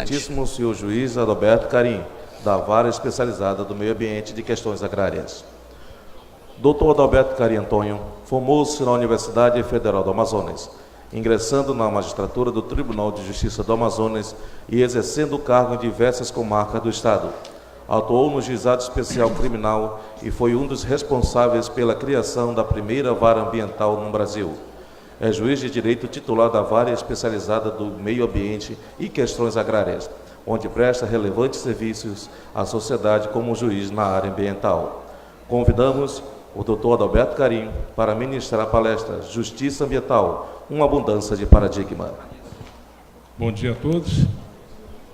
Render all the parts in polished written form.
Excelentíssimo senhor juiz Adalberto Carim, da Vara Especializada do Meio Ambiente e de Questões Agrárias. Dr. Adalberto Carim Antônio formou-se na Universidade Federal do Amazonas, ingressando na magistratura do Tribunal de Justiça do Amazonas e exercendo o cargo em diversas comarcas do Estado. Atuou no Juizado Especial Criminal e foi um dos responsáveis pela criação da primeira vara ambiental no Brasil. É juiz de direito titular da Vara Especializada do Meio Ambiente e Questões Agrárias, onde presta relevantes serviços à sociedade como juiz na área ambiental. Convidamos o Dr. Adalberto Carim para ministrar a palestra Justiça Ambiental, uma abundância de paradigma. Bom dia a todos.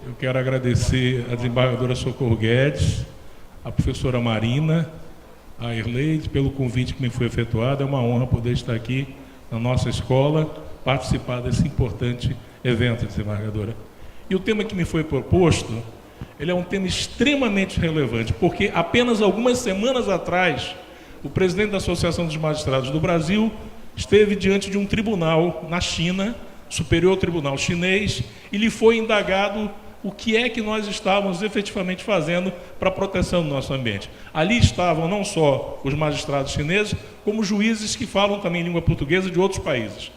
Eu quero agradecer a desembargadora Socorro Guedes, a professora Marina, a Erleide, pelo convite que me foi efetuado. É uma honra poder estar aqui na nossa escola, participar desse importante evento, desembargadora. E o tema que me foi proposto, ele é um tema extremamente relevante, porque apenas algumas semanas atrás, o presidente da Associação dos Magistrados do Brasil esteve diante de um tribunal na China, Superior Tribunal Chinês, e lhe foi indagado o que é que nós estávamos efetivamente fazendo para a proteção do nosso ambiente. Ali estavam não só os magistrados chineses, como juízes que falam também língua portuguesa de outros países.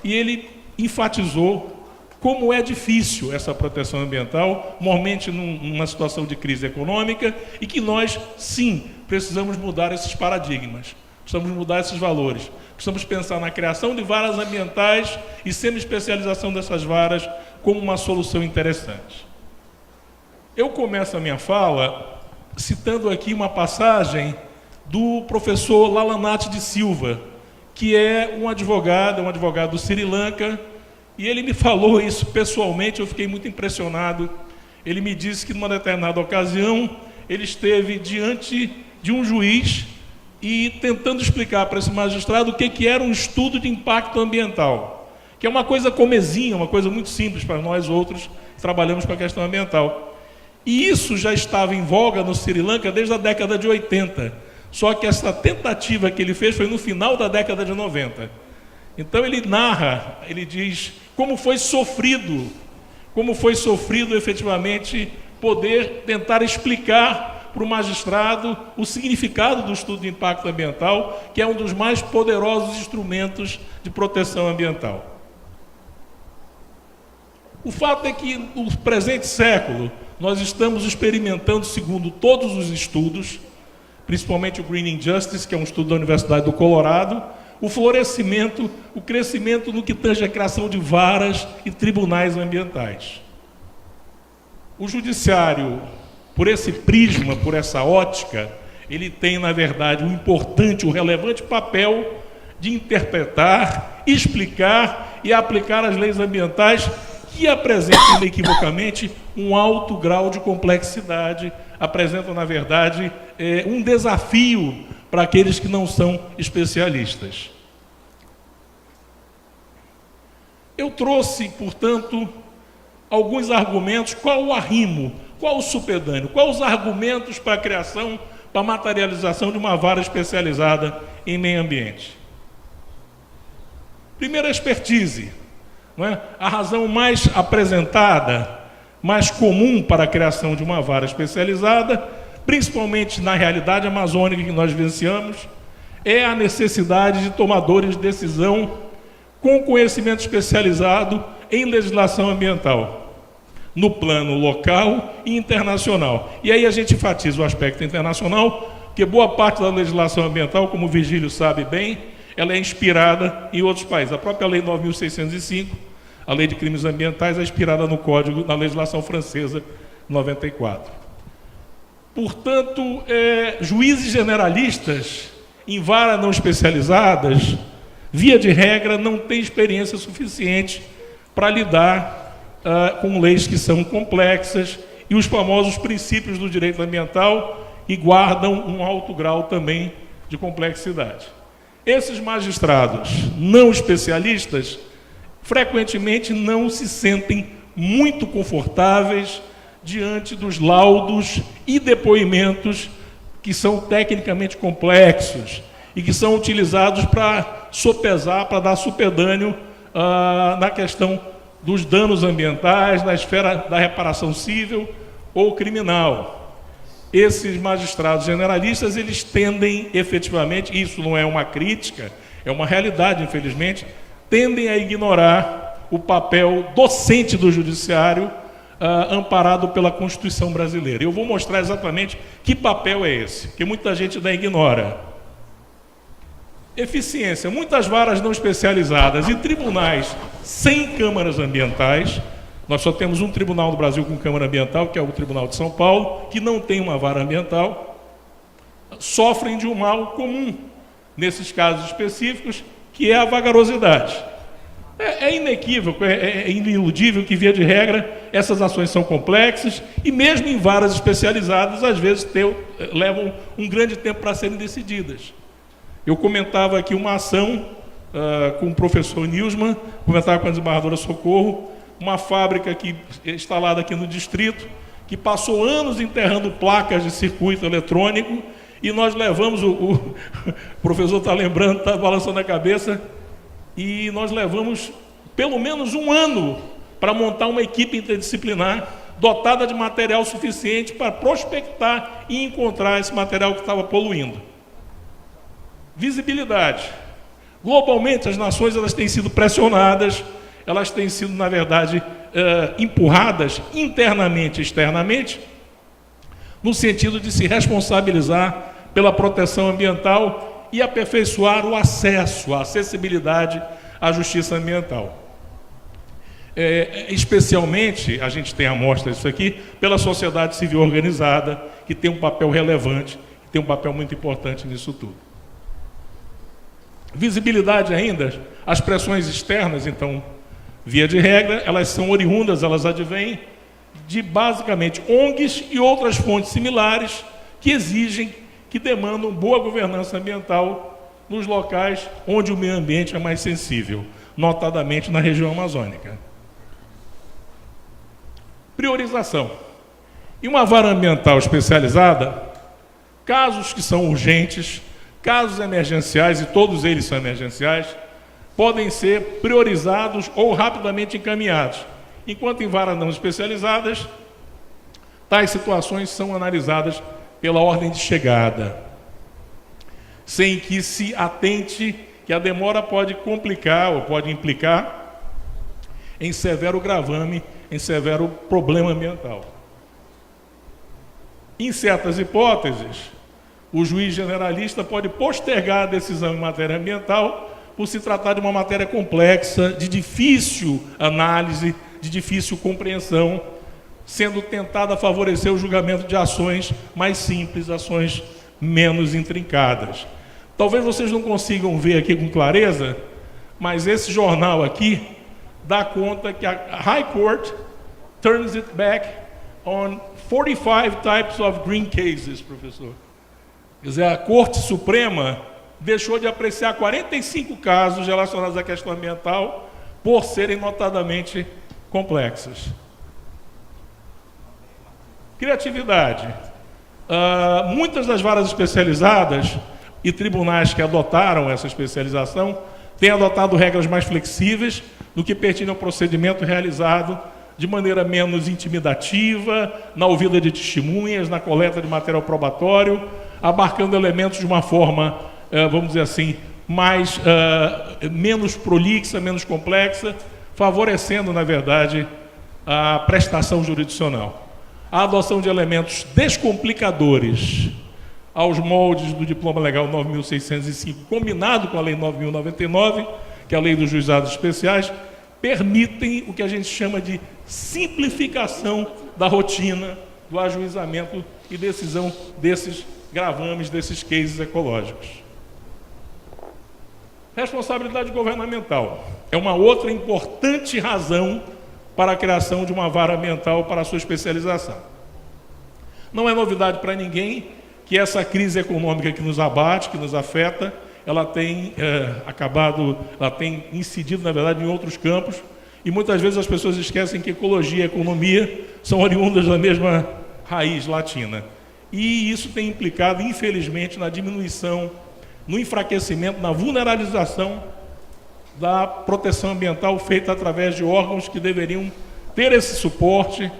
E ele enfatizou como é difícil essa proteção ambiental, normalmente numa situação de crise econômica, e que nós, sim, precisamos mudar esses paradigmas, precisamos mudar esses valores, precisamos pensar na criação de varas ambientais e semi-especialização dessas varas como uma solução interessante. Eu começo a minha fala citando aqui uma passagem do professor Lalanath de Silva, que é um advogado do Sri Lanka, e ele me falou isso pessoalmente, eu fiquei muito impressionado. Ele me disse que, numa determinada ocasião, ele esteve diante de um juiz e tentando explicar para esse magistrado o que era um estudo de impacto ambiental, que é uma coisa comezinha, uma coisa muito simples para nós outros que trabalhamos com a questão ambiental. E isso já estava em voga no Sri Lanka desde a década de 80, só que essa tentativa que ele fez foi no final da década de 90. Então ele narra, ele diz como foi sofrido efetivamente poder tentar explicar para o magistrado o significado do estudo de impacto ambiental, que é um dos mais poderosos instrumentos de proteção ambiental. O fato é que no presente século nós estamos experimentando, segundo todos os estudos, principalmente o Green Injustice, que é um estudo da Universidade do Colorado, o florescimento, o crescimento no que tange a criação de varas e tribunais ambientais. O judiciário, por esse prisma, por essa ótica, ele tem, na verdade, um importante, um relevante papel de interpretar, explicar e aplicar as leis ambientais que apresentam inequivocamente um alto grau de complexidade, apresentam, na verdade, um desafio para aqueles que não são especialistas. Eu trouxe, portanto, alguns argumentos. Qual o arrimo? Qual o supedâneo? Quais os argumentos para a criação, para a materialização de uma vara especializada em meio ambiente? Primeiro, a expertise. Não é? A razão mais apresentada, mais comum para a criação de uma vara especializada, principalmente na realidade amazônica que nós vivenciamos, é a necessidade de tomadores de decisão com conhecimento especializado em legislação ambiental, no plano local e internacional. E aí a gente enfatiza o aspecto internacional, porque boa parte da legislação ambiental, como o Virgílio sabe bem, ela é inspirada em outros países. A própria Lei 9.605, a Lei de Crimes Ambientais, é inspirada no Código, na legislação francesa, 94. Portanto, juízes generalistas, em varas não especializadas, via de regra, não têm experiência suficiente para lidar com leis que são complexas e os famosos princípios do direito ambiental, e guardam um alto grau também de complexidade. Esses magistrados não especialistas frequentemente não se sentem muito confortáveis diante dos laudos e depoimentos que são tecnicamente complexos e que são utilizados para sopesar, para dar supedâneo na questão dos danos ambientais na esfera da reparação civil ou criminal. Esses magistrados generalistas, eles tendem efetivamente, isso não é uma crítica, é uma realidade, infelizmente, tendem a ignorar o papel docente do judiciário amparado pela Constituição brasileira. Eu vou mostrar exatamente que papel é esse, que muita gente ainda ignora. Eficiência, muitas varas não especializadas e tribunais sem câmaras ambientais. Nós só temos um tribunal no Brasil com câmara ambiental, que é o Tribunal de São Paulo, que não tem uma vara ambiental, sofrem de um mal comum nesses casos específicos, que é a vagarosidade. É inequívoco, é iniludível que, via de regra, essas ações são complexas e mesmo em varas especializadas, às vezes levam um grande tempo para serem decididas. Eu comentava aqui uma ação com o professor Nilsman, comentava com a desembargadora Socorro, uma fábrica instalada aqui no distrito, que passou anos enterrando placas de circuito eletrônico, e nós levamos, o professor está lembrando, está balançando a cabeça, e nós levamos pelo menos um ano para montar uma equipe interdisciplinar dotada de material suficiente para prospectar e encontrar esse material que estava poluindo. Visibilidade. Globalmente, as nações elas têm sido pressionadas, elas têm sido, na verdade, empurradas internamente e externamente, no sentido de se responsabilizar pela proteção ambiental e aperfeiçoar o acesso, a acessibilidade à justiça ambiental. Especialmente, a gente tem amostra disso aqui, pela sociedade civil organizada, que tem um papel relevante, que tem um papel muito importante nisso tudo. Visibilidade ainda, as pressões externas, então, via de regra, elas são oriundas, elas advêm de, basicamente, ONGs e outras fontes similares que exigem, que demandam boa governança ambiental nos locais onde o meio ambiente é mais sensível, notadamente na região amazônica. Priorização. Em uma vara ambiental especializada, casos que são urgentes, casos emergenciais, e todos eles são emergenciais, podem ser priorizados ou rapidamente encaminhados, enquanto em varas não especializadas, tais situações são analisadas pela ordem de chegada, sem que se atente que a demora pode complicar ou pode implicar em severo gravame, em severo problema ambiental. Em certas hipóteses, o juiz generalista pode postergar a decisão em matéria ambiental por se tratar de uma matéria complexa, de difícil análise, de difícil compreensão, sendo tentada a favorecer o julgamento de ações mais simples, ações menos intrincadas. Talvez vocês não consigam ver aqui com clareza, mas esse jornal aqui dá conta que a High Court turns it back on 45 types of green cases, professor. Quer dizer, a Corte Suprema deixou de apreciar 45 casos relacionados à questão ambiental por serem notadamente complexos. Criatividade. Muitas das varas especializadas e tribunais que adotaram essa especialização têm adotado regras mais flexíveis no que pertine ao procedimento realizado de maneira menos intimidativa, na ouvida de testemunhas, na coleta de material probatório, abarcando elementos de uma forma, vamos dizer assim, menos prolixa, menos complexa, favorecendo, na verdade, a prestação jurisdicional. A adoção de elementos descomplicadores aos moldes do Diploma Legal 9.605, combinado com a Lei 9.099, que é a Lei dos Juizados Especiais, permitem o que a gente chama de simplificação da rotina do ajuizamento e decisão desses gravames, desses cases ecológicos. Responsabilidade governamental é uma outra importante razão para a criação de uma vara ambiental para a sua especialização. Não é novidade para ninguém que essa crise econômica que nos abate, que nos afeta, ela tem ela tem incidido, na verdade, em outros campos, e muitas vezes as pessoas esquecem que ecologia e economia são oriundas da mesma raiz latina. E isso tem implicado, infelizmente, na diminuição, no enfraquecimento, na vulnerabilização da proteção ambiental feita através de órgãos que deveriam ter esse suporte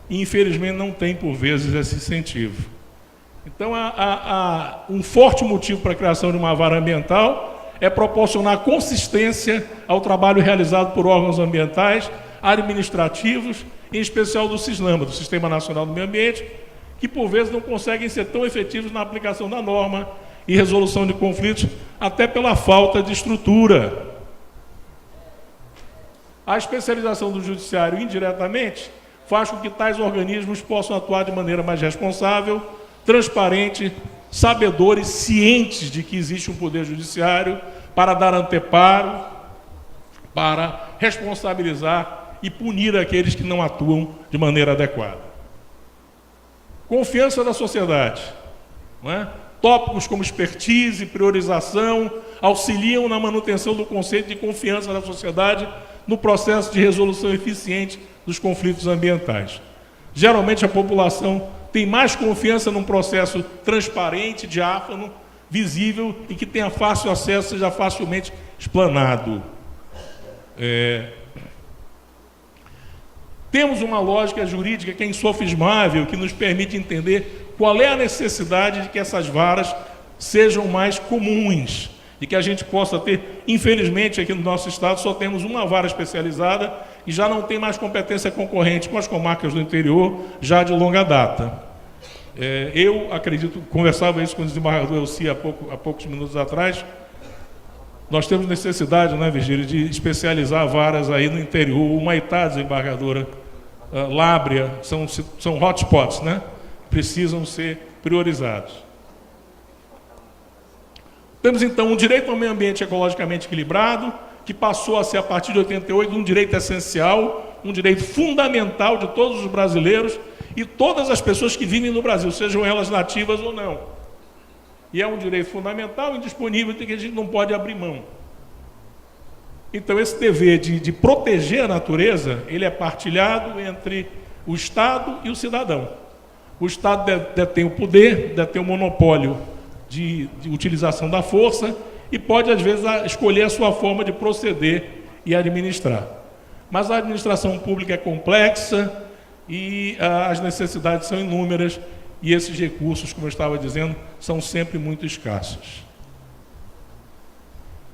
e, infelizmente, não tem, por vezes, esse incentivo. Então, há um forte motivo para a criação de uma vara ambiental é proporcionar consistência ao trabalho realizado por órgãos ambientais, administrativos, em especial do SISNAMA, do Sistema Nacional do Meio Ambiente, que, por vezes, não conseguem ser tão efetivos na aplicação da norma e resolução de conflitos, até pela falta de estrutura. A especialização do judiciário, indiretamente, faz com que tais organismos possam atuar de maneira mais responsável, transparente, sabedores, cientes de que existe um poder judiciário para dar anteparo, para responsabilizar e punir aqueles que não atuam de maneira adequada. Confiança da sociedade, não é? Tópicos como expertise e priorização auxiliam na manutenção do conceito de confiança da sociedade no processo de resolução eficiente dos conflitos ambientais. Geralmente, a população tem mais confiança num processo transparente, diáfano, visível e que tenha fácil acesso, seja facilmente explanado. Temos uma lógica jurídica que é insofismável, que nos permite entender qual é a necessidade de que essas varas sejam mais comuns, e que a gente possa ter, infelizmente, aqui no nosso estado, só temos uma vara especializada e já não tem mais competência concorrente com as comarcas do interior, já de longa data. Eu acredito, conversava isso com o desembargador Elci há poucos minutos atrás, nós temos necessidade, né, Virgílio, de especializar varas aí no interior. O Humaitá, desembargadora, Lábrea, são hotspots, né? Precisam ser priorizados. Temos, então, um direito ao meio ambiente ecologicamente equilibrado, que passou a ser, a partir de 88, um direito essencial, um direito fundamental de todos os brasileiros e todas as pessoas que vivem no Brasil, sejam elas nativas ou não. E é um direito fundamental, indisponível, que a gente não pode abrir mão. Então, esse dever de proteger a natureza, ele é partilhado entre o Estado e o cidadão. O Estado detém o poder, detém o monopólio de utilização da força e pode, às vezes, escolher a sua forma de proceder e administrar. Mas a administração pública é complexa e as necessidades são inúmeras e esses recursos, como eu estava dizendo, são sempre muito escassos.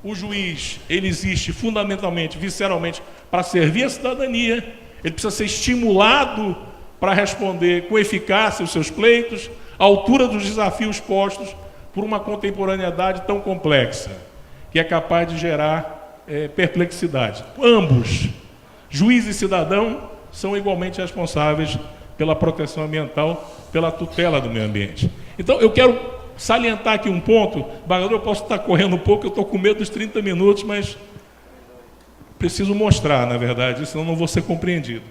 O juiz, ele existe fundamentalmente, visceralmente, para servir a cidadania, ele precisa ser estimulado para responder com eficácia os seus pleitos, à altura dos desafios postos por uma contemporaneidade tão complexa, que é capaz de gerar perplexidade. Ambos, juiz e cidadão, são igualmente responsáveis pela proteção ambiental, pela tutela do meio ambiente. Então, eu quero salientar aqui um ponto. Desembargador, eu posso estar correndo um pouco, eu estou com medo dos 30 minutos, mas preciso mostrar, na verdade, senão não vou ser compreendido.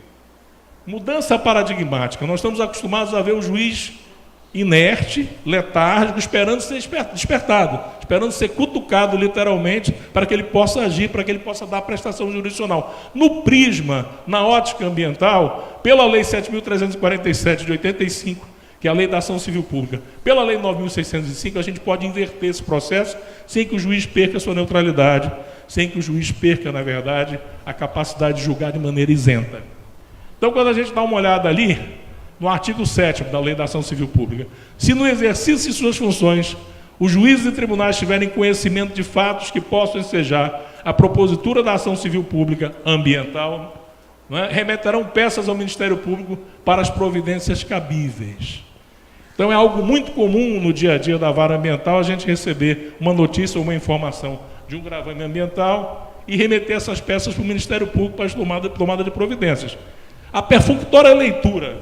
Mudança paradigmática. Nós estamos acostumados a ver o juiz inerte, letárgico, esperando ser despertado, esperando ser cutucado literalmente para que ele possa agir, para que ele possa dar a prestação jurisdicional. No prisma, na ótica ambiental, pela Lei 7.347 de 85, que é a Lei da Ação Civil Pública, pela Lei 9.605, a gente pode inverter esse processo sem que o juiz perca a sua neutralidade, sem que o juiz perca, na verdade, a capacidade de julgar de maneira isenta. Então, quando a gente dá uma olhada ali, no artigo 7º da Lei da Ação Civil Pública, se no exercício de suas funções, os juízes e tribunais tiverem conhecimento de fatos que possam ensejar a propositura da ação civil pública ambiental, não é, remeterão peças ao Ministério Público para as providências cabíveis. Então, é algo muito comum no dia a dia da vara ambiental a gente receber uma notícia ou uma informação de um gravame ambiental e remeter essas peças para o Ministério Público para a tomada de providências. A perfunctória leitura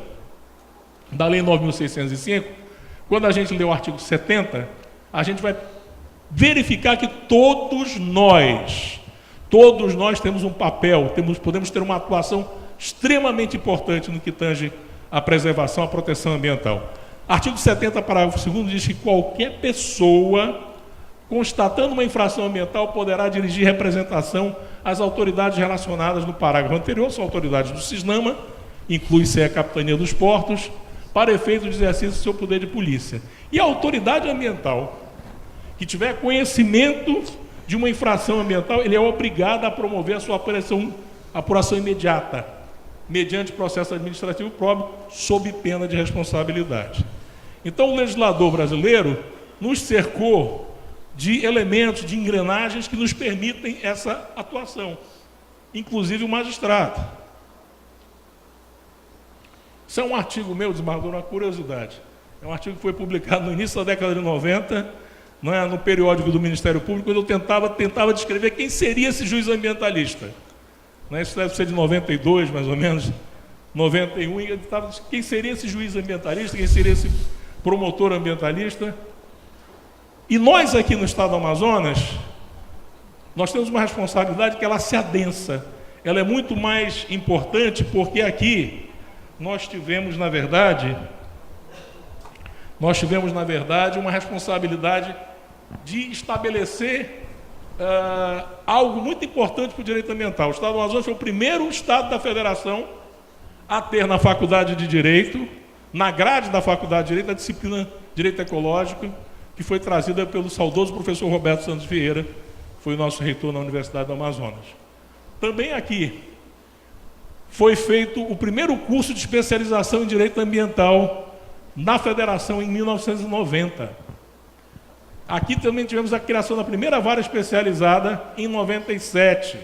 da Lei 9.605, quando a gente lê o artigo 70, a gente vai verificar que todos nós temos um papel, podemos ter uma atuação extremamente importante no que tange à preservação, à proteção ambiental. Artigo 70, parágrafo 2º, diz que qualquer pessoa, constatando uma infração ambiental, poderá dirigir representação às autoridades relacionadas no parágrafo anterior, são autoridades do SISNAMA, inclui-se a Capitania dos Portos, para efeito de exercício do seu poder de polícia. E a autoridade ambiental, que tiver conhecimento de uma infração ambiental, ele é obrigado a promover a sua apuração imediata, mediante processo administrativo próprio, sob pena de responsabilidade. Então, o legislador brasileiro nos cercou de elementos, de engrenagens que nos permitem essa atuação, inclusive o magistrado. Isso é um artigo meu, desembargador, uma curiosidade. É um artigo que foi publicado no início da década de 90, no periódico do Ministério Público, quando eu tentava descrever quem seria esse juiz ambientalista. Isso deve ser de 92, mais ou menos, 91, e eu tentava quem seria esse juiz ambientalista, quem seria esse promotor ambientalista. E nós aqui no estado do Amazonas, nós temos uma responsabilidade que ela se adensa. Ela é muito mais importante porque aqui nós tivemos, na verdade, uma responsabilidade de estabelecer algo muito importante para o direito ambiental. O estado do Amazonas foi o primeiro estado da federação a ter na faculdade de Direito, na grade da faculdade de Direito, a disciplina Direito Ecológico, que foi trazida pelo saudoso professor Roberto Santos Vieira, que foi o nosso reitor na Universidade do Amazonas. Também aqui foi feito o primeiro curso de especialização em Direito Ambiental na Federação em 1990. Aqui também tivemos a criação da primeira vara especializada em 97.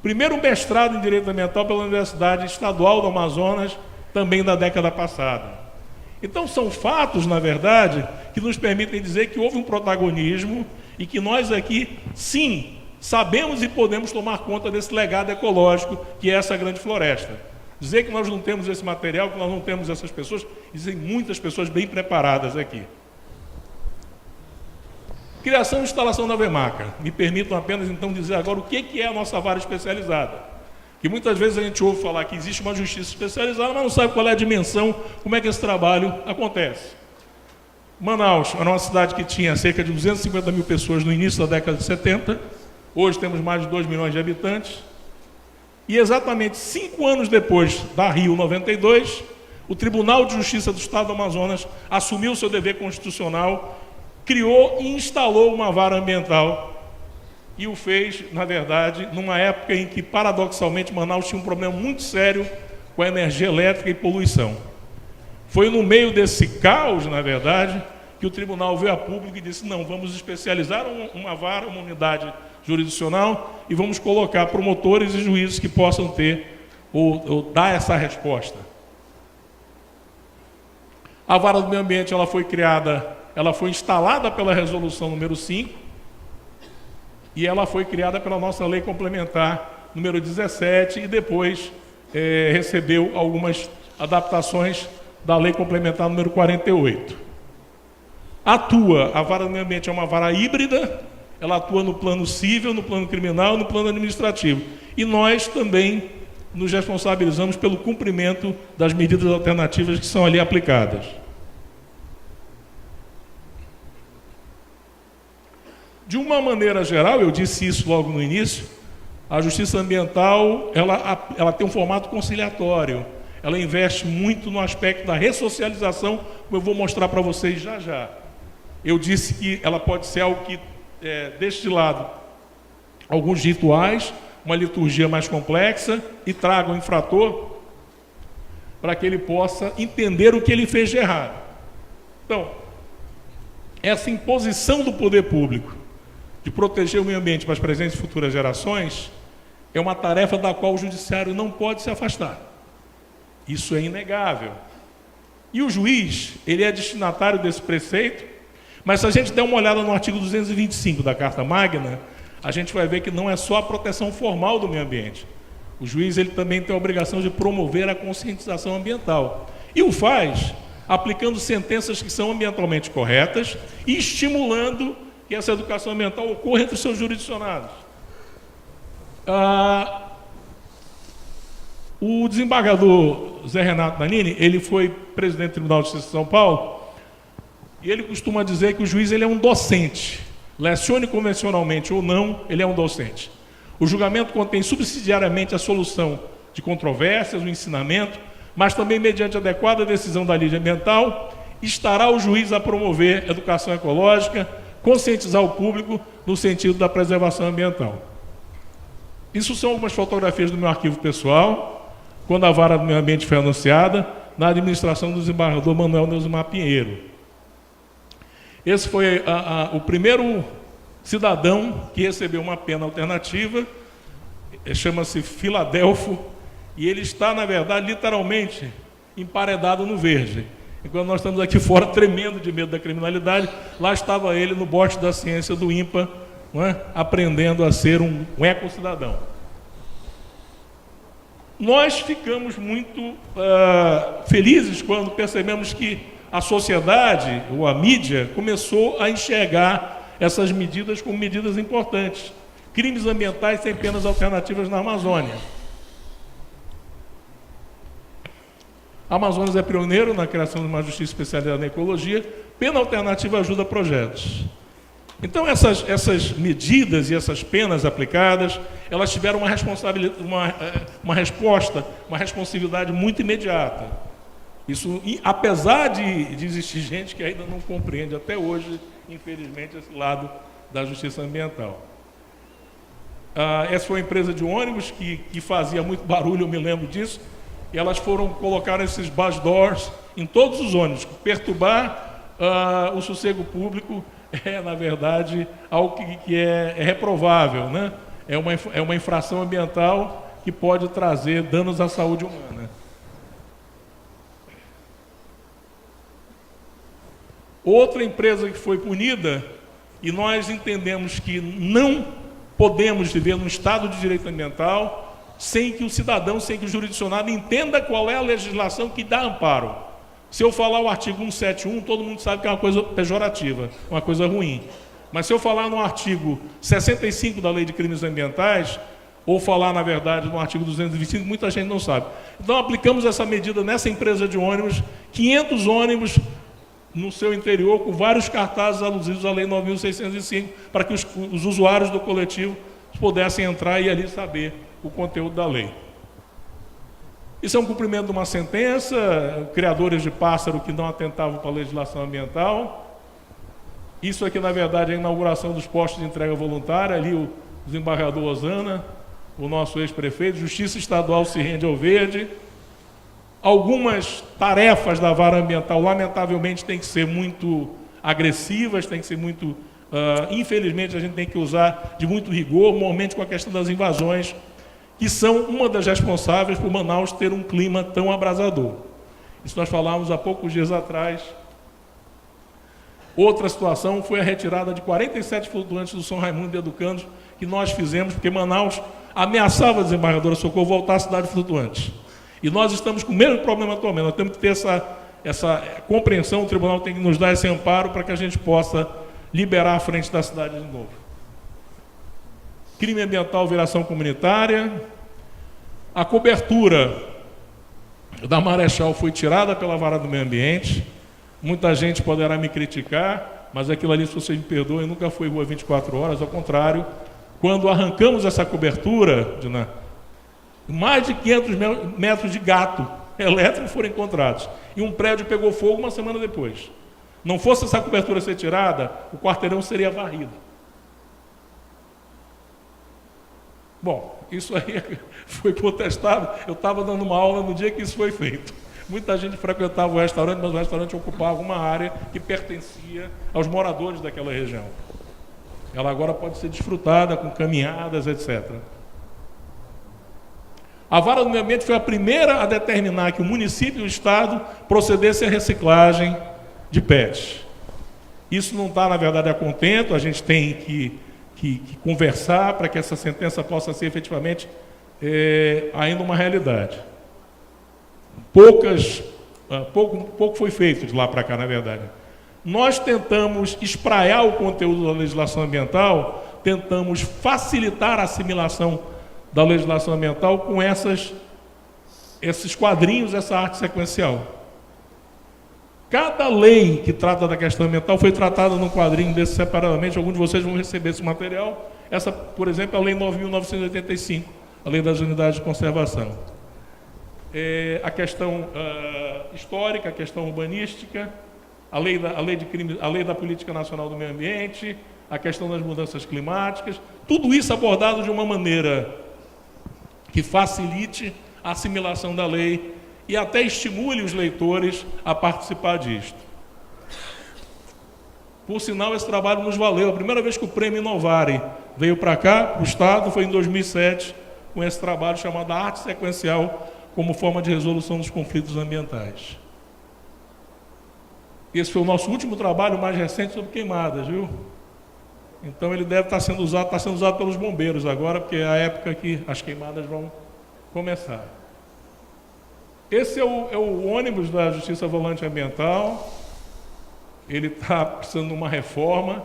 Primeiro mestrado em Direito Ambiental pela Universidade Estadual do Amazonas, também da década passada. Então são fatos, na verdade, que nos permitem dizer que houve um protagonismo e que nós aqui, sim, sabemos e podemos tomar conta desse legado ecológico que é essa grande floresta. Dizer que nós não temos esse material, que nós não temos essas pessoas, existem muitas pessoas bem preparadas aqui. Criação e instalação da VEMACA. Me permitam apenas então dizer agora o que é a nossa vara especializada. Que muitas vezes a gente ouve falar que existe uma justiça especializada, mas não sabe qual é a dimensão, como é que esse trabalho acontece. Manaus era uma cidade que tinha cerca de 250 mil pessoas no início da década de 70, hoje temos mais de 2 milhões de habitantes, e exatamente 5 anos depois da Rio 92, o Tribunal de Justiça do Estado do Amazonas assumiu seu dever constitucional, criou e instalou uma vara ambiental, e o fez, na verdade, numa época em que, paradoxalmente, Manaus tinha um problema muito sério com a energia elétrica e poluição. Foi no meio desse caos, na verdade, que o tribunal veio a público e disse, não, vamos especializar uma vara, uma unidade jurisdicional e vamos colocar promotores e juízes que possam ter ou dar essa resposta. A vara do meio ambiente ela foi criada, ela foi instalada pela resolução número 5, e ela foi criada pela nossa lei complementar número 17 e depois recebeu algumas adaptações da lei complementar número 48. A vara do meio ambiente é uma vara híbrida, ela atua no plano civil, no plano criminal, no plano administrativo. E nós também nos responsabilizamos pelo cumprimento das medidas alternativas que são ali aplicadas. De uma maneira geral, eu disse isso logo no início, a justiça ambiental ela tem um formato conciliatório, ela investe muito no aspecto da ressocialização, como eu vou mostrar para vocês já já. Eu disse que ela pode ser algo que deixe de lado alguns rituais, uma liturgia mais complexa e traga o infrator para que ele possa entender o que ele fez de errado. Então, essa imposição do poder público de proteger o meio ambiente para as presentes e futuras gerações é uma tarefa da qual o judiciário não pode se afastar. Isso é inegável. E o juiz, ele é destinatário desse preceito, mas se a gente der uma olhada no artigo 225 da Carta Magna, a gente vai ver que não é só a proteção formal do meio ambiente. O juiz ele também tem a obrigação de promover a conscientização ambiental. E o faz aplicando sentenças que são ambientalmente corretas e estimulando que essa educação ambiental ocorra entre os seus jurisdicionados. O desembargador Zé Renato Nanini, ele foi presidente do Tribunal de Justiça de São Paulo, e ele costuma dizer que o juiz ele é um docente. Lecione convencionalmente ou não, ele é um docente. O julgamento contém subsidiariamente a solução de controvérsias, o ensinamento, mas também, mediante adequada decisão da lei ambiental, estará o juiz a promover educação ecológica, conscientizar o público no sentido da preservação ambiental. Isso são algumas fotografias do meu arquivo pessoal, quando a vara do meio ambiente foi anunciada, na administração do desembargador Manuel Neusimar Pinheiro. Esse foi o primeiro cidadão que recebeu uma pena alternativa, chama-se Filadelfo, e ele está, na verdade, literalmente emparedado no verde. Enquanto nós estamos aqui fora tremendo de medo da criminalidade, lá estava ele no bote da ciência do INPA, não é? Aprendendo a ser um eco-cidadão. Nós ficamos muito felizes quando percebemos que a sociedade, ou a mídia, começou a enxergar essas medidas como medidas importantes. Crimes ambientais sem penas alternativas na Amazônia. A Amazonas é pioneiro na criação de uma justiça especializada na ecologia. Pena alternativa ajuda projetos. Então, essas medidas e essas penas aplicadas, elas tiveram uma resposta, uma responsividade muito imediata. Isso, apesar de existir gente que ainda não compreende até hoje, infelizmente, esse lado da justiça ambiental. Essa foi uma empresa de ônibus que fazia muito barulho, eu me lembro disso, e elas colocaram esses bus doors em todos os ônibus. Perturbar o sossego público é, na verdade, algo que é reprovável, né? É uma infração ambiental que pode trazer danos à saúde humana. Outra empresa que foi punida, e nós entendemos que não podemos viver num estado de direito ambiental sem que o cidadão, sem que o jurisdicionado entenda qual é a legislação que dá amparo. Se eu falar o artigo 171, todo mundo sabe que é uma coisa pejorativa, uma coisa ruim. Mas se eu falar no artigo 65 da Lei de Crimes Ambientais, ou falar, na verdade, no artigo 225, muita gente não sabe. Então, aplicamos essa medida nessa empresa de ônibus, 500 ônibus no seu interior, com vários cartazes alusivos à Lei 9.605, para que os usuários do coletivo pudessem entrar e ali saber o conteúdo da lei. Isso é um cumprimento de uma sentença, criadores de pássaro que não atentavam para a legislação ambiental. Isso aqui, na verdade, é a inauguração dos postos de entrega voluntária, ali o desembargador Osana, o nosso ex-prefeito, Justiça Estadual se rende ao verde. Algumas tarefas da vara ambiental, lamentavelmente, têm que ser muito agressivas, têm que ser muito... infelizmente, a gente tem que usar de muito rigor, normalmente com a questão das invasões, que são uma das responsáveis por Manaus ter um clima tão abrasador. Isso nós falávamos há poucos dias atrás. Outra situação foi a retirada de 47 flutuantes do São Raimundo e Educandos, que nós fizemos, porque Manaus ameaçava a desembargadora Socorro voltar à cidade flutuante. E nós estamos com o mesmo problema atualmente. Nós temos que ter essa compreensão, o tribunal tem que nos dar esse amparo para que a gente possa liberar a frente da cidade de novo. Crime ambiental, viração comunitária. A cobertura da Marechal foi tirada pela vara do meio ambiente. Muita gente poderá me criticar, mas aquilo ali, se vocês me perdoem, nunca foi rua 24 horas, ao contrário. Quando arrancamos essa cobertura, mais de 500 metros de gato elétrico foram encontrados. E um prédio pegou fogo uma semana depois. Não fosse essa cobertura ser tirada, o quarteirão seria varrido. Bom, isso aí foi contestado. Eu estava dando uma aula no dia que isso foi feito. Muita gente frequentava o restaurante, mas o restaurante ocupava uma área que pertencia aos moradores daquela região. Ela agora pode ser desfrutada com caminhadas, etc. A vara do meio ambiente foi a primeira a determinar que o município e o Estado procedessem à reciclagem de PETs. Isso não está, na verdade, a contento, a gente tem que conversar para que essa sentença possa ser efetivamente ainda uma realidade. Pouco foi feito de lá para cá, na verdade. Nós tentamos espraiar o conteúdo da legislação ambiental, tentamos facilitar a assimilação da legislação ambiental com esses quadrinhos, essa arte sequencial. Cada lei que trata da questão ambiental foi tratada num quadrinho desse separadamente. Alguns de vocês vão receber esse material. Essa, por exemplo, é a Lei 9.985, a Lei das Unidades de Conservação. A questão histórica, a questão urbanística, a lei da Política Nacional do Meio Ambiente, a questão das mudanças climáticas, tudo isso abordado de uma maneira que facilite a assimilação da lei e até estimule os leitores a participar disto. Por sinal, esse trabalho nos valeu. A primeira vez que o Prêmio Inovare veio para cá, para o Estado, foi em 2007, com esse trabalho chamado Arte Sequencial como forma de resolução dos conflitos ambientais. Esse foi o nosso último trabalho mais recente sobre queimadas, viu? Então ele deve estar sendo usado, pelos bombeiros agora, porque é a época que as queimadas vão começar. Esse é o ônibus da Justiça Volante Ambiental. Ele está precisando de uma reforma,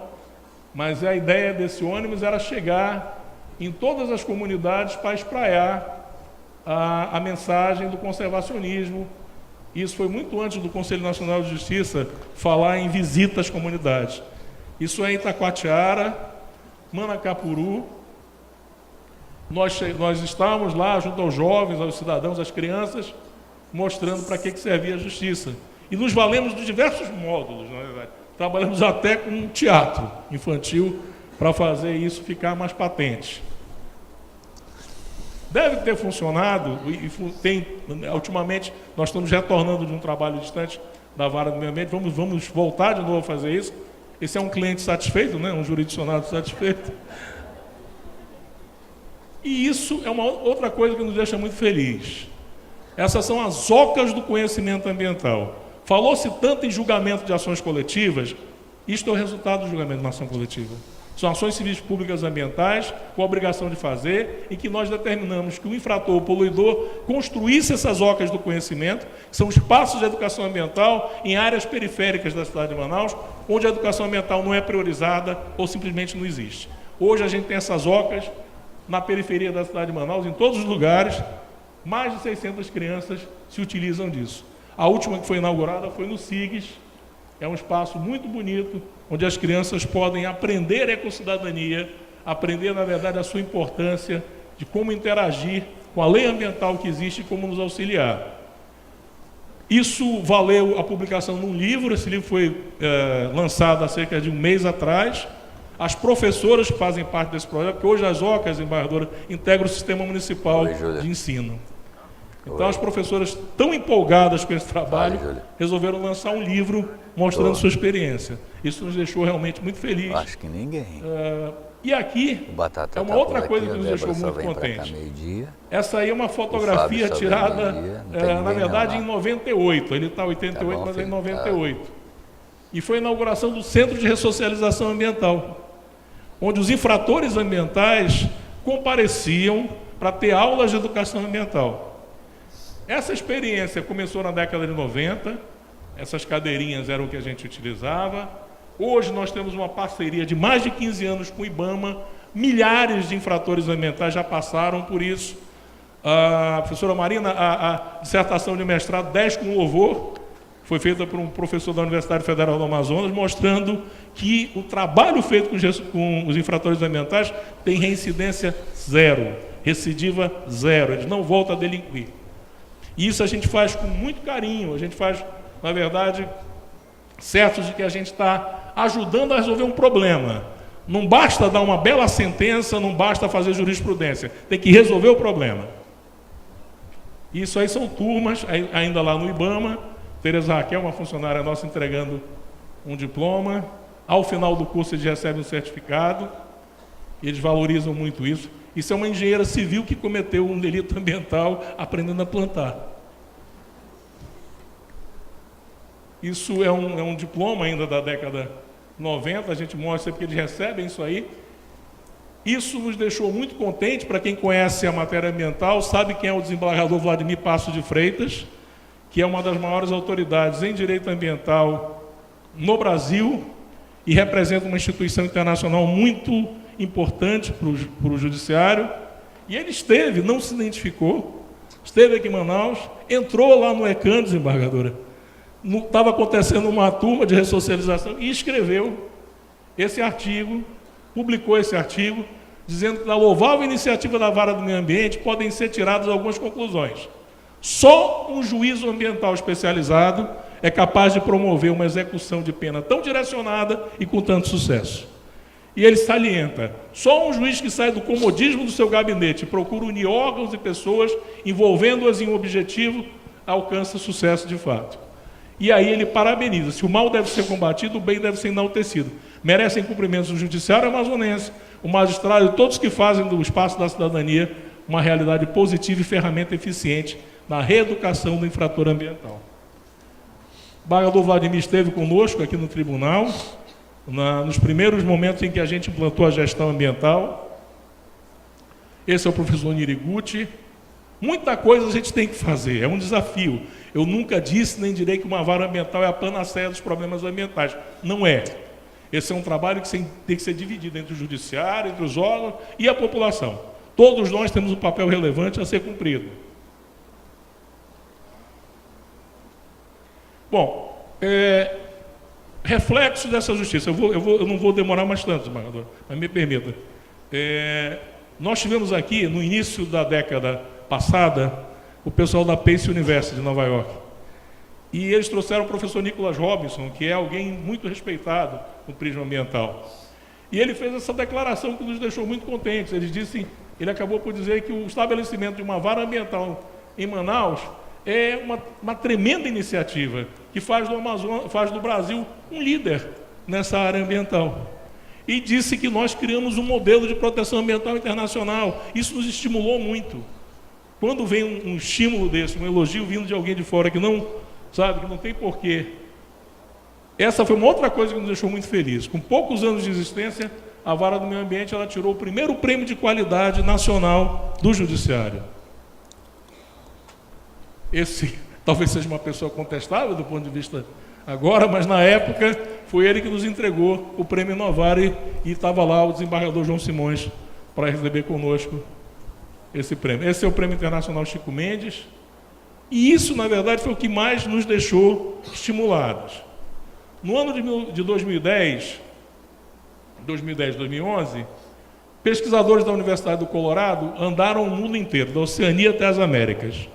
mas a ideia desse ônibus era chegar em todas as comunidades para espraiar a mensagem do conservacionismo. Isso foi muito antes do Conselho Nacional de Justiça falar em visita às comunidades. Isso é em Itacoatiara, Manacapuru. Nós estávamos lá junto aos jovens, aos cidadãos, às crianças, mostrando para que servia a justiça. E nos valemos de diversos módulos, na verdade. Trabalhamos até com um teatro infantil para fazer isso ficar mais patente. Deve ter funcionado, ultimamente nós estamos retornando de um trabalho distante da Vara do Meio Ambiente, vamos voltar de novo a fazer isso. Esse é um cliente satisfeito, né? Um jurisdicionado satisfeito. E isso é uma outra coisa que nos deixa muito feliz. Essas são as ocas do conhecimento ambiental. Falou-se tanto em julgamento de ações coletivas, isto é o resultado do julgamento de uma ação coletiva. São ações civis públicas ambientais, com a obrigação de fazer, em que nós determinamos que o infrator, o poluidor, construísse essas ocas do conhecimento, que são espaços de educação ambiental em áreas periféricas da cidade de Manaus, onde a educação ambiental não é priorizada ou simplesmente não existe. Hoje a gente tem essas ocas na periferia da cidade de Manaus, em todos os lugares, mais de 600 crianças se utilizam disso. A última que foi inaugurada foi no SIGS, é um espaço muito bonito, onde as crianças podem aprender ecossidadania, aprender, na verdade, a sua importância de como interagir com a lei ambiental que existe e como nos auxiliar. Isso valeu a publicação de um livro, esse livro foi lançado há cerca de um mês atrás. As professoras que fazem parte desse projeto, porque hoje as OCAs, embaixadora, integram o Sistema Municipal de Ensino. Então as professoras, tão empolgadas com esse trabalho, resolveram lançar um livro mostrando sua experiência. Isso nos deixou realmente muito felizes. Acho que ninguém. E aqui é uma outra coisa que nos deixou muito contentes. Essa aí é uma fotografia tirada, na verdade, em 98. Ele está em 88, mas é em 98. E foi a inauguração do Centro de Ressocialização Ambiental, onde os infratores ambientais compareciam para ter aulas de educação ambiental. Essa experiência começou na década de 90, essas cadeirinhas eram o que a gente utilizava. Hoje nós temos uma parceria de mais de 15 anos com o IBAMA, milhares de infratores ambientais já passaram por isso. A professora Marina, a dissertação de mestrado 10 com louvor, foi feita por um professor da Universidade Federal do Amazonas, mostrando que o trabalho feito com os infratores ambientais tem reincidência zero, recidiva zero, eles não voltam a delinquir. E isso a gente faz com muito carinho, a gente faz, na verdade, certos de que a gente está ajudando a resolver um problema. Não basta dar uma bela sentença, não basta fazer jurisprudência, tem que resolver o problema. Isso aí são turmas, ainda lá no IBAMA, Tereza Raquel, uma funcionária nossa, entregando um diploma. Ao final do curso eles recebem um certificado, eles valorizam muito isso. Isso é uma engenheira civil que cometeu um delito ambiental aprendendo a plantar. Isso é um diploma ainda da década 90, a gente mostra porque eles recebem isso aí. Isso nos deixou muito contente. Para quem conhece a matéria ambiental, sabe quem é o desembargador Vladimir Passo de Freitas, que é uma das maiores autoridades em direito ambiental no Brasil e representa uma instituição internacional muito importante para o judiciário. E ele esteve, não se identificou, esteve aqui em Manaus, entrou lá no ECAN, desembargadora, estava acontecendo uma turma de ressocialização e escreveu esse artigo, publicou esse artigo, dizendo que da louvável iniciativa da Vara do Meio Ambiente podem ser tiradas algumas conclusões. Só um juízo ambiental especializado é capaz de promover uma execução de pena tão direcionada e com tanto sucesso. E ele salienta: só um juiz que sai do comodismo do seu gabinete e procura unir órgãos e pessoas, envolvendo-as em um objetivo, alcança sucesso de fato. E aí ele parabeniza: se o mal deve ser combatido, o bem deve ser enaltecido. Merecem cumprimentos o judiciário amazonense, o magistrado e todos que fazem do espaço da cidadania uma realidade positiva e ferramenta eficiente na reeducação do infrator ambiental. O desembargador Vladimir esteve conosco aqui no tribunal, nos primeiros momentos em que a gente implantou a gestão ambiental. Esse é o professor Niriguchi. Muita coisa a gente tem que fazer, é um desafio. Eu nunca disse nem direi que uma vara ambiental é a panaceia dos problemas ambientais. Não é. Esse é um trabalho que tem que ser dividido entre o judiciário, entre os órgãos e a população. Todos nós temos um papel relevante a ser cumprido. Bom, reflexo dessa justiça. Eu não vou demorar mais tanto, desembargador, mas me permita. Nós tivemos aqui, no início da década passada, o pessoal da Pace University de Nova York. E eles trouxeram o professor Nicholas Robinson, que é alguém muito respeitado no prisma ambiental. E ele fez essa declaração que nos deixou muito contentes. Ele acabou por dizer que o estabelecimento de uma vara ambiental em Manaus é uma tremenda iniciativa que faz do Brasil um líder nessa área ambiental. E disse que nós criamos um modelo de proteção ambiental internacional. Isso nos estimulou muito. Quando vem um estímulo desse, um elogio vindo de alguém de fora que não tem porquê. Essa foi uma outra coisa que nos deixou muito felizes. Com poucos anos de existência, a Vara do Meio Ambiente ela tirou o primeiro prêmio de qualidade nacional do Judiciário. Esse talvez seja uma pessoa contestável do ponto de vista agora, mas na época foi ele que nos entregou o prêmio Novare e estava lá o desembargador João Simões para receber conosco esse prêmio. Esse é o Prêmio Internacional Chico Mendes. E isso, na verdade, foi o que mais nos deixou estimulados. No ano de 2010, 2011, pesquisadores da Universidade do Colorado andaram o mundo inteiro, da Oceania até as Américas,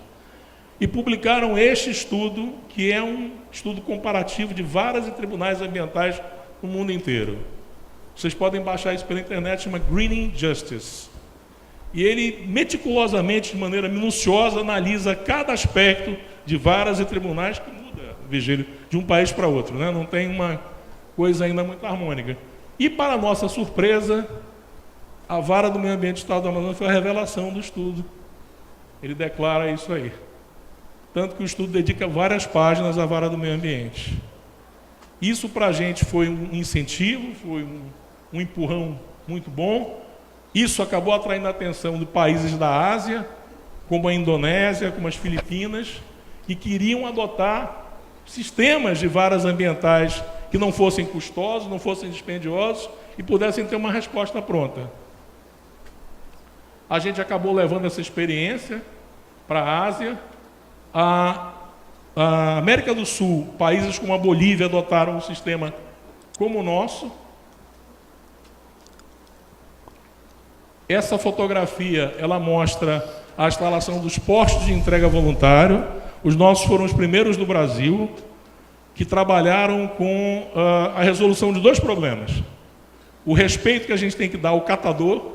e publicaram este estudo, que é um estudo comparativo de varas e tribunais ambientais no mundo inteiro. Vocês podem baixar isso pela internet, chama Greening Justice. E ele, meticulosamente, de maneira minuciosa, analisa cada aspecto de varas e tribunais que muda, Virgílio, de um país para outro, né? Não tem uma coisa ainda muito harmônica. E, para nossa surpresa, a Vara do Meio Ambiente do Estado do Amazonas foi a revelação do estudo. Ele declara isso aí. Tanto que o estudo dedica várias páginas à Vara do Meio Ambiente. Isso, para a gente, foi um incentivo, foi um empurrão muito bom. Isso acabou atraindo a atenção de países da Ásia, como a Indonésia, como as Filipinas, que queriam adotar sistemas de varas ambientais que não fossem custosos, não fossem dispendiosos e pudessem ter uma resposta pronta. A gente acabou levando essa experiência para a Ásia. A América do Sul, países como a Bolívia adotaram um sistema como o nosso. Essa fotografia, ela mostra a instalação dos postos de entrega voluntário. Os nossos foram os primeiros do Brasil que trabalharam com a resolução de dois problemas. O respeito que a gente tem que dar ao catador,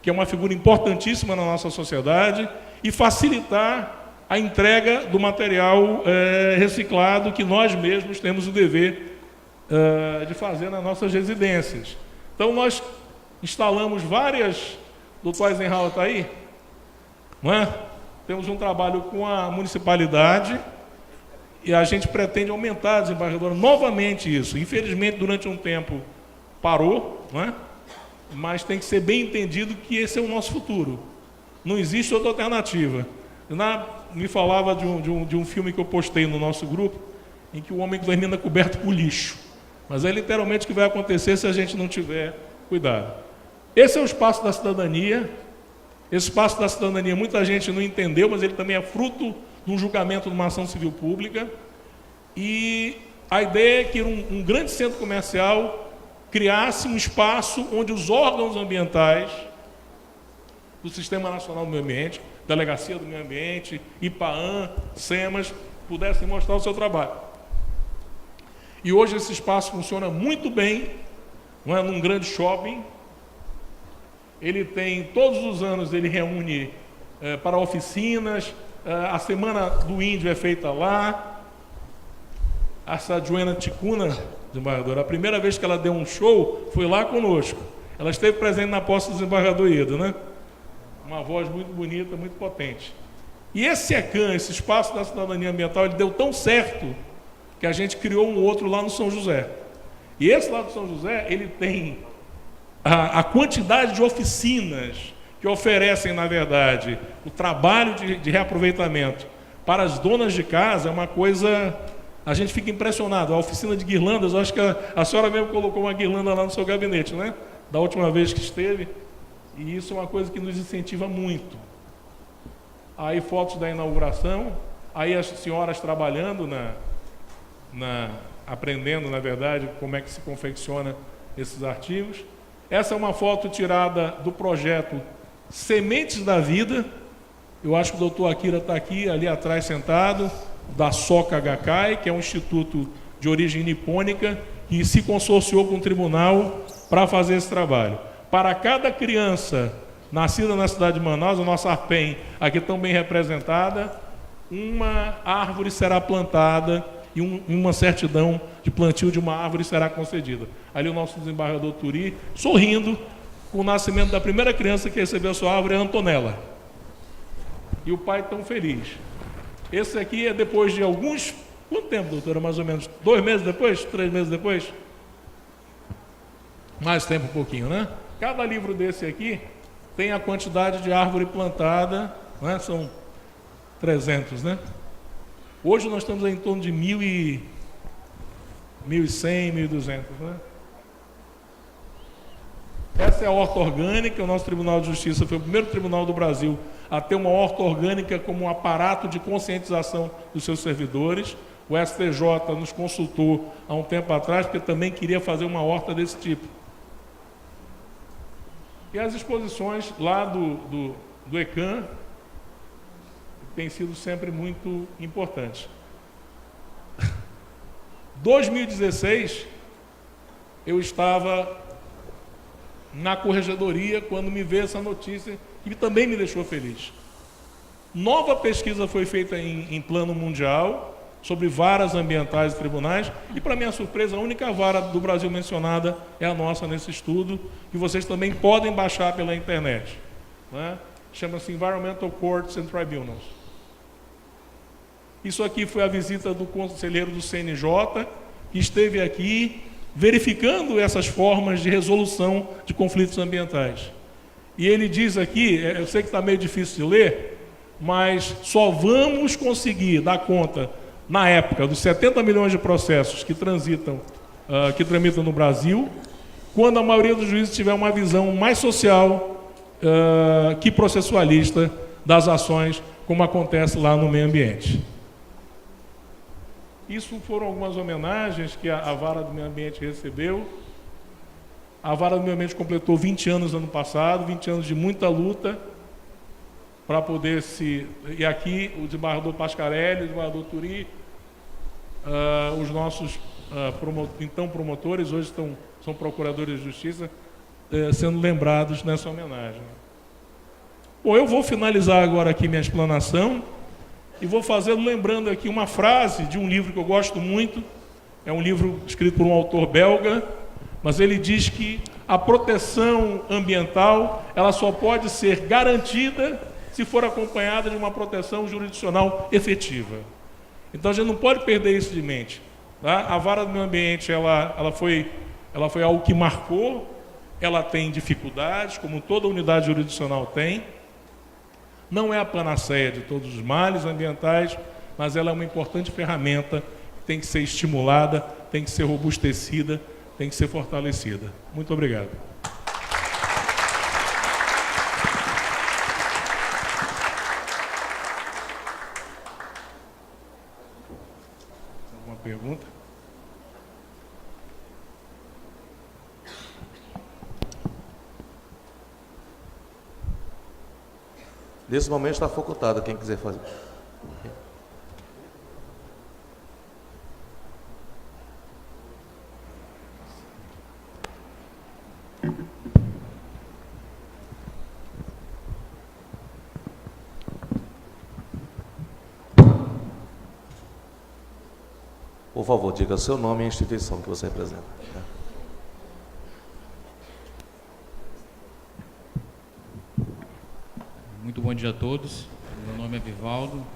que é uma figura importantíssima na nossa sociedade, e facilitar a entrega do material reciclado que nós mesmos temos o dever de fazer nas nossas residências. Então, nós instalamos várias... Doutor Eisenhower está aí? Não é? Temos um trabalho com a municipalidade e a gente pretende aumentar, desembargadora, novamente isso. Infelizmente, durante um tempo, parou, não é? Mas tem que ser bem entendido que esse é o nosso futuro. Não existe outra alternativa. Me falava de um filme que eu postei no nosso grupo, em que o homem termina coberto por lixo. Mas é literalmente o que vai acontecer se a gente não tiver cuidado. Esse é o espaço da cidadania. Esse espaço da cidadania muita gente não entendeu, mas ele também é fruto de um julgamento de uma ação civil pública. E a ideia é que um grande centro comercial criasse um espaço onde os órgãos ambientais do Sistema Nacional do Meio Ambiente, Delegacia do Meio Ambiente, IPAAM, SEMAS, pudessem mostrar o seu trabalho. E hoje esse espaço funciona muito bem não é, num grande shopping. Ele tem, todos os anos, ele reúne para oficinas, a Semana do Índio é feita lá. Essa Joana Ticuna, desembargadora, a primeira vez que ela deu um show foi lá conosco. Ela esteve presente na posse do desembargador Ido, né? Uma voz muito bonita, muito potente. E esse ECAM, esse Espaço da Cidadania Ambiental, ele deu tão certo que a gente criou um outro lá no São José. E esse lá do São José, ele tem a quantidade de oficinas que oferecem, na verdade, o trabalho de reaproveitamento para as donas de casa, é uma coisa... A gente fica impressionado. A oficina de guirlandas, eu acho que a senhora mesmo colocou uma guirlanda lá no seu gabinete, né? Da última vez que esteve. E isso é uma coisa que nos incentiva muito. Aí fotos da inauguração, aí as senhoras trabalhando, aprendendo, na verdade, como é que se confecciona esses artigos. Essa é uma foto tirada do projeto Sementes da Vida. Eu acho que o doutor Akira está aqui, ali atrás sentado, da Soka Gakkai, que é um instituto de origem nipônica, que se consorciou com o tribunal para fazer esse trabalho. Para cada criança nascida na cidade de Manaus, a nossa ARPEM, aqui tão bem representada, uma árvore será plantada e uma certidão de plantio de uma árvore será concedida. Ali o nosso desembargador Turi, sorrindo, com o nascimento da primeira criança que recebeu a sua árvore, é a Antonella. E o pai tão feliz. Esse aqui é depois de alguns... Quanto tempo, doutora? Mais ou menos 2 meses depois? 3 meses depois? Mais tempo um pouquinho, né? Cada livro desse aqui tem a quantidade de árvore plantada, né? São 300, né? Hoje nós estamos em torno de 1.100, 1.200, né? Essa é a horta orgânica. O nosso Tribunal de Justiça foi o primeiro tribunal do Brasil a ter uma horta orgânica como um aparato de conscientização dos seus servidores. O STJ nos consultou há um tempo atrás, porque também queria fazer uma horta desse tipo. E as exposições lá do ECAM têm sido sempre muito importantes. 2016, eu estava na corregedoria quando me veio essa notícia, que também me deixou feliz. Nova pesquisa foi feita em plano mundial sobre varas ambientais e tribunais, e para minha surpresa, a única vara do Brasil mencionada é a nossa nesse estudo, que vocês também podem baixar pela internet, né? Chama-se Environmental Courts and Tribunals. Isso aqui foi a visita do conselheiro do CNJ, que esteve aqui verificando essas formas de resolução de conflitos ambientais. E ele diz aqui, eu sei que está meio difícil de ler, mas só vamos conseguir dar conta, na época, dos 70 milhões de processos que tramitam no Brasil, quando a maioria dos juízes tiver uma visão mais social que processualista das ações, como acontece lá no meio ambiente. Isso foram algumas homenagens que a Vara do Meio Ambiente recebeu. A Vara do Meio Ambiente completou 20 anos ano passado, 20 anos de muita luta para poder se... E aqui o desembargador Pascarelli, o desembargador Turi, os nossos então promotores, hoje são procuradores de justiça, sendo lembrados nessa homenagem. Bom, eu vou finalizar agora aqui minha explanação e vou fazê-lo lembrando aqui uma frase de um livro que eu gosto muito. É um livro escrito por um autor belga, mas ele diz que a proteção ambiental ela só pode ser garantida se for acompanhada de uma proteção jurisdicional efetiva. Então a gente não pode perder isso de mente, tá? A Vara do Meio Ambiente ela foi algo que marcou, ela tem dificuldades, como toda unidade jurisdicional tem. Não é a panaceia de todos os males ambientais, mas ela é uma importante ferramenta que tem que ser estimulada, tem que ser robustecida, tem que ser fortalecida. Muito obrigado. Alguma pergunta? Nesse momento está facultado, quem quiser fazer. Por favor, diga seu nome e a instituição que você representa. Muito bom dia a todos. Meu nome é Vivaldo,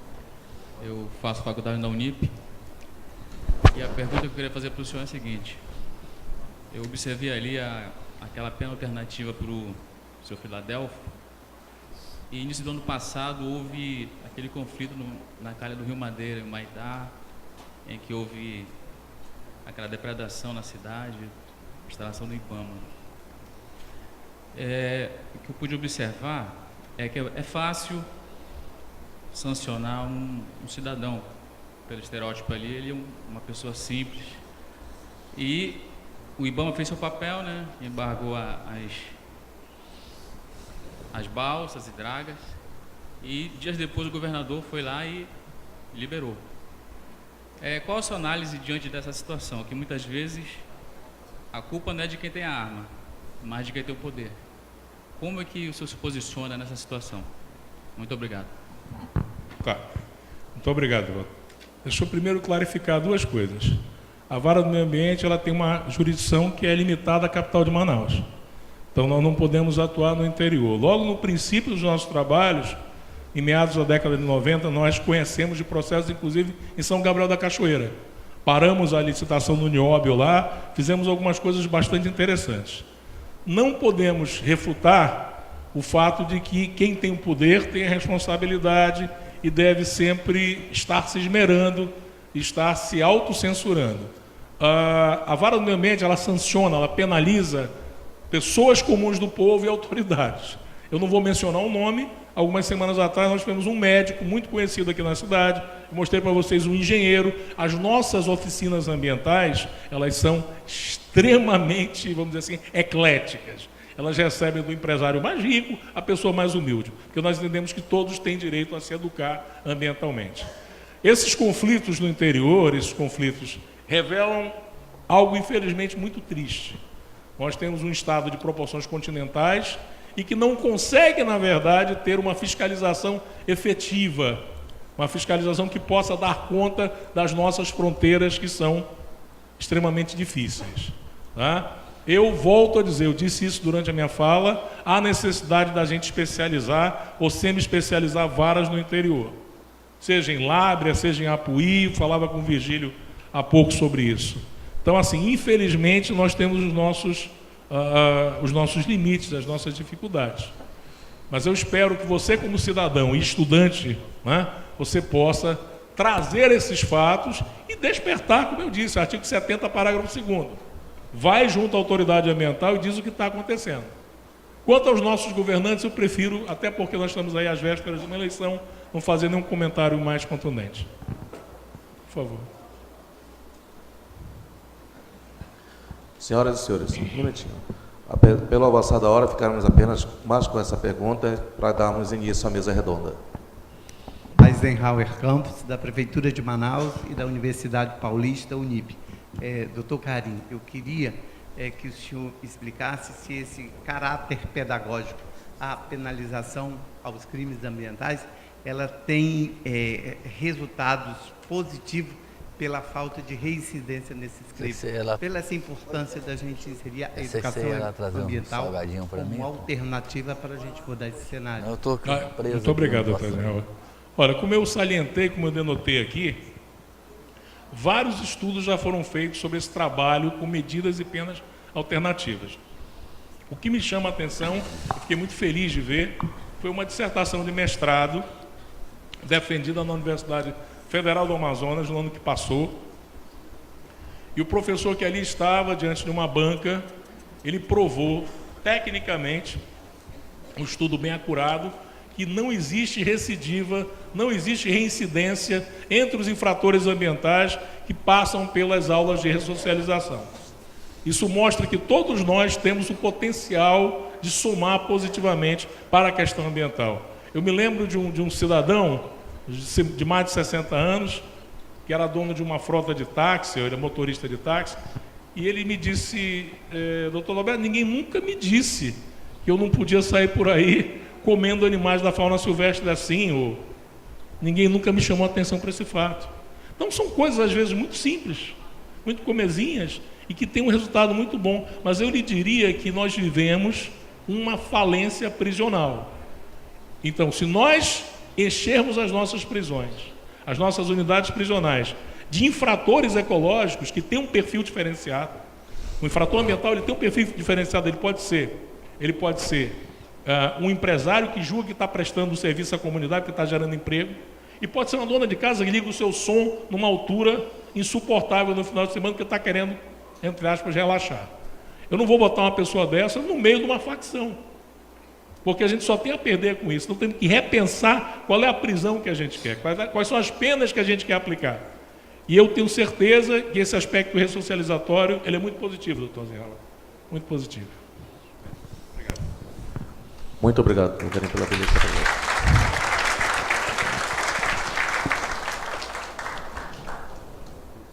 eu faço faculdade na Unip. E a pergunta que eu queria fazer para o senhor é a seguinte: eu observei ali aquela pena alternativa para o senhor Filadelfo, e início do ano passado houve aquele conflito na calha do Rio Madeira, em Maitá, em que houve aquela depredação na cidade, instalação do IBAMA. O que eu pude observar é que é fácil sancionar um cidadão pelo estereótipo ali, ele é uma pessoa simples, e o IBAMA fez seu papel, né? Embargou as balsas e dragas, e dias depois o governador foi lá e liberou. Qual a sua análise diante dessa situação? Que muitas vezes a culpa não é de quem tem a arma, mas de quem tem o poder. Como é que o senhor se posiciona nessa situação? Muito obrigado. Tá. Muito obrigado, Walter. Deixa eu primeiro clarificar duas coisas. A Vara do Meio Ambiente, ela tem uma jurisdição que é limitada à capital de Manaus. Então, nós não podemos atuar no interior. Logo no princípio dos nossos trabalhos, em meados da década de 90, nós conhecemos de processos, inclusive, em São Gabriel da Cachoeira. Paramos a licitação no Nióbio lá, fizemos algumas coisas bastante interessantes. Não podemos refutar o fato de que quem tem o poder tem a responsabilidade e deve sempre estar se esmerando, estar se autocensurando. A Vara do Meio Ambiente, ela sanciona, ela penaliza pessoas comuns do povo e autoridades. Eu não vou mencionar o nome. Algumas semanas atrás nós tivemos um médico muito conhecido aqui na cidade. Eu mostrei para vocês um engenheiro. As nossas oficinas ambientais, elas são extremamente, vamos dizer assim, ecléticas. Elas recebem do empresário mais rico à pessoa mais humilde, porque nós entendemos que todos têm direito a se educar ambientalmente. Esses conflitos no interior, esses conflitos revelam algo infelizmente muito triste. Nós temos um estado de proporções continentais e que não consegue, na verdade, ter uma fiscalização efetiva, uma fiscalização que possa dar conta das nossas fronteiras, que são extremamente difíceis. Tá? Eu volto a dizer, eu disse isso durante a minha fala, há necessidade da gente especializar ou semi-especializar varas no interior. Seja em Lábrea, seja em Apuí, eu falava com o Virgílio há pouco sobre isso. Então, assim, infelizmente, nós temos os nossos limites, as nossas dificuldades. Mas eu espero que você, como cidadão e estudante, né, você possa trazer esses fatos e despertar, como eu disse, artigo 70, parágrafo 2º. Vai junto à autoridade ambiental e diz o que está acontecendo. Quanto aos nossos governantes, eu prefiro, até porque nós estamos aí às vésperas de uma eleição, não fazer nenhum comentário mais contundente. Por favor. Senhoras e senhores, um minutinho. Pelo avançar da hora, ficaremos apenas mais com essa pergunta para darmos início à mesa redonda. Eisenhower Campos, da Prefeitura de Manaus e da Universidade Paulista, Unip. Doutor Carim, eu queria que o senhor explicasse se esse caráter pedagógico, a penalização aos crimes ambientais, ela tem resultados positivos pela falta de reincidência nesses crimes, pela essa importância da gente inserir a educação ambiental como alternativa para a gente mudar esse cenário. Eu estou preso. Muito obrigado, doutor Eisenhower. Olha, como eu salientei, como eu denotei aqui, vários estudos já foram feitos sobre esse trabalho com medidas e penas alternativas. O que me chama a atenção, eu fiquei muito feliz de ver, foi uma dissertação de mestrado defendida na Universidade Federal do Amazonas no ano que passou. E o professor que ali estava, diante de uma banca, ele provou, tecnicamente, um estudo bem acurado, que não existe recidiva, não existe reincidência entre os infratores ambientais que passam pelas aulas de ressocialização. Isso mostra que todos nós temos o potencial de somar positivamente para a questão ambiental. Eu me lembro de um cidadão de mais de 60 anos, que era dono de uma frota de táxi, eu era motorista de táxi, e ele me disse, doutor Roberto, ninguém nunca me disse que eu não podia sair por aí comendo animais da fauna silvestre assim, ou ninguém nunca me chamou a atenção para esse fato. Então são coisas às vezes muito simples, muito comezinhas e que têm um resultado muito bom. Mas eu lhe diria que nós vivemos uma falência prisional. Então, se nós enchermos as nossas prisões, as nossas unidades prisionais, de infratores ecológicos que têm um perfil diferenciado, o infrator ambiental ele tem um perfil diferenciado, ele pode ser um empresário que julga que está prestando um serviço à comunidade, que está gerando emprego, e pode ser uma dona de casa que liga o seu som numa altura insuportável no final de semana, porque está querendo, entre aspas, relaxar. Eu não vou botar uma pessoa dessa no meio de uma facção, porque a gente só tem a perder com isso. Então temos que repensar qual é a prisão que a gente quer, quais são as penas que a gente quer aplicar. E eu tenho certeza que esse aspecto ressocializatório ele é muito positivo, doutor Zenhauer. Muito positivo. Muito obrigado, doutor Karim, pela beleza.